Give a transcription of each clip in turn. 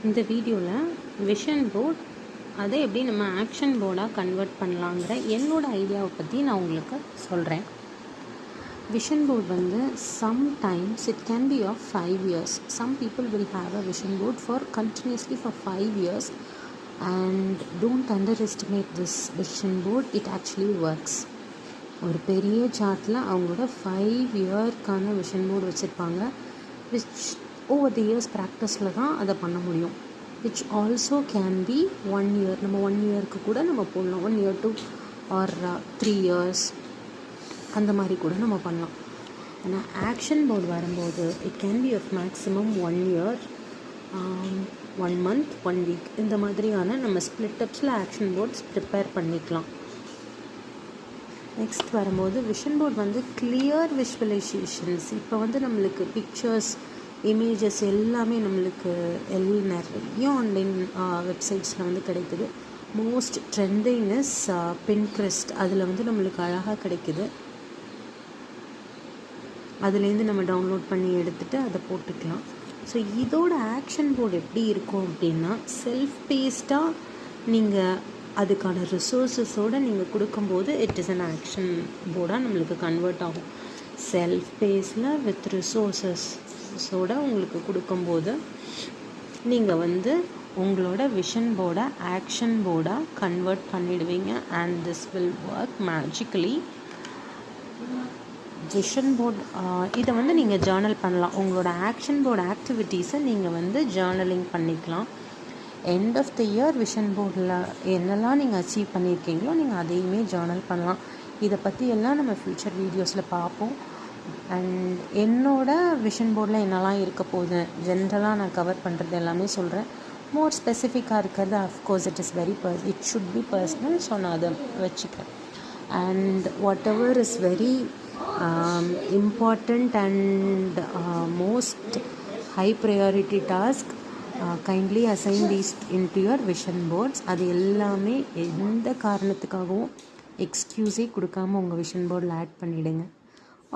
இந்த வீடியோவில் vision board அதை எப்படி நம்ம ஆக்ஷன் போர்டாக கன்வெர்ட் பண்ணலாங்கிற என்னோடய ஐடியாவை பற்றி நான் உங்களுக்கு சொல்கிறேன். விஷன் போர்ட் வந்து sometimes it can be of 5 years. Some people will have a vision board for continuously for 5 years and don't underestimate this vision board. It actually works. ஒரு பெரிய சார்ட்டில் அவங்களோட 5 இயர்க்கான விஷன் போர்டு வச்சுருப்பாங்க. விச் ஓவர் தி இயர்ஸ் ப்ராக்டிஸில் தான் அதை பண்ண முடியும். Which also can be 1 year. நம்ம 1 yearக்கு கூட நம்ம போடலாம். 1 year to or 3 years அந்த மாதிரி கூட நம்ம பண்ணலாம். ஆனால் ஆக்ஷன் போர்டு வரும்போது it can be of maximum 1 year, 1 month, 1 week இந்த மாதிரியான நம்ம ஸ்ப்ளிட் அப்ஸில் ஆக்ஷன் போர்ட்ஸ் ப்ரிப்பேர் பண்ணிக்கலாம். நெக்ஸ்ட் வரும்போது விஷன் போர்ட் வந்து கிளியர் விஷுவலைசேஷன்ஸ். இப்போ வந்து நம்மளுக்கு பிக்சர்ஸ், இமேஜஸ் எல்லாமே நம்மளுக்கு நிறைய ஆன்லைன் வெப்சைட்ஸில் வந்து கிடைக்குது. Most trending is Pinterest. அதில் வந்து நம்மளுக்கு அழகாக கிடைக்குது. அதுலேருந்து நம்ம டவுன்லோட் பண்ணி எடுத்துகிட்டு அதை போட்டுக்கலாம். ஸோ இதோட ஆக்ஷன் போர்டு எப்படி இருக்கும் அப்படின்னா, செல்ஃப் பேஸ்டாக நீங்கள் அதுக்கான ரிசோர்ஸஸோடு நீங்கள் கொடுக்கும்போது இட் இஸ் அன் ஆக்ஷன் போர்டாக நம்மளுக்கு கன்வெர்ட் ஆகும். செல்ஃப் பேஸில் வித் ரிசோர்ஸஸோடு உங்களுக்கு கொடுக்கும்போது நீங்கள் வந்து உங்களோட விஷன் போர்டை ஆக்ஷன் போர்டாக கன்வெர்ட் பண்ணிடுவீங்க. And this will work magically. Vision board இதை வந்து நீங்கள் ஜேர்னல் பண்ணலாம். உங்களோட ஆக்ஷன் போர்டு ஆக்டிவிட்டீஸை நீங்கள் வந்து ஜேர்னலிங் பண்ணிக்கலாம். End of the year vision போர்டில் என்னெல்லாம் நீங்கள் அச்சீவ் பண்ணியிருக்கீங்களோ நீங்கள் அதையுமே ஜேர்னல் பண்ணலாம். இதை பற்றி எல்லாம் நம்ம ஃப்யூச்சர் வீடியோஸில் பார்ப்போம். அண்ட் என்னோடய விஷன் போர்டில் என்னெல்லாம் இருக்க போகுது ஜென்ரலாக நான் கவர் பண்ணுறது எல்லாமே சொல்கிறேன். மோர் ஸ்பெசிஃபிக்காக இருக்கிறது of course it should be personal. So நான் அதை வச்சுக்கிறேன். And what ever is very important and most high priority task, kindly assign these into your vision boards. அது எல்லாமே எந்த காரணத்துக்காகவும் எக்ஸ்கியூஸே கொடுக்காமல் உங்கள் விஷன் போர்டில் ஆட் பண்ணிவிடுங்க.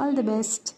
All the best.